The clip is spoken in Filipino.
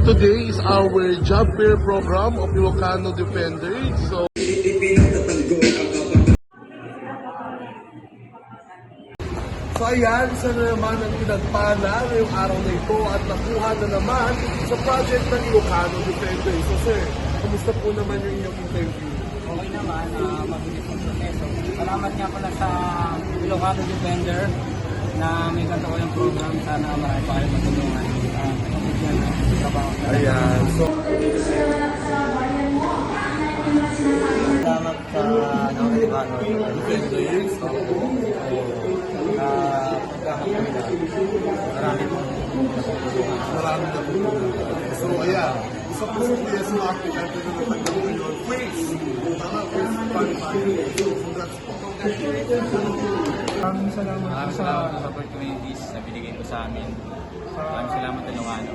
today is our job fair program of Ilocano Defenders. So ayan, isa na naman ang pinagpala ngayong araw na ito at nakuha na naman sa project ng Ilocano Defenders. So sir, kumusta po naman yung inyong interview? Okay naman, mabilis yung proseso. Salamat nga pala sa Ilocano Defender na may ganito ko yung program. Sana marami pa kayo matulungan. Ayan, so salamat sa Ilocano Defenders. Marami na po. So, ayan. Isa po sa mga sa applicant na nagtagawin yung quiz. Tama, quiz so, congrats po. Maraming salamat Maraming salamat sa opportunities na binigay ko sa amin. Maraming salamat Ilocano.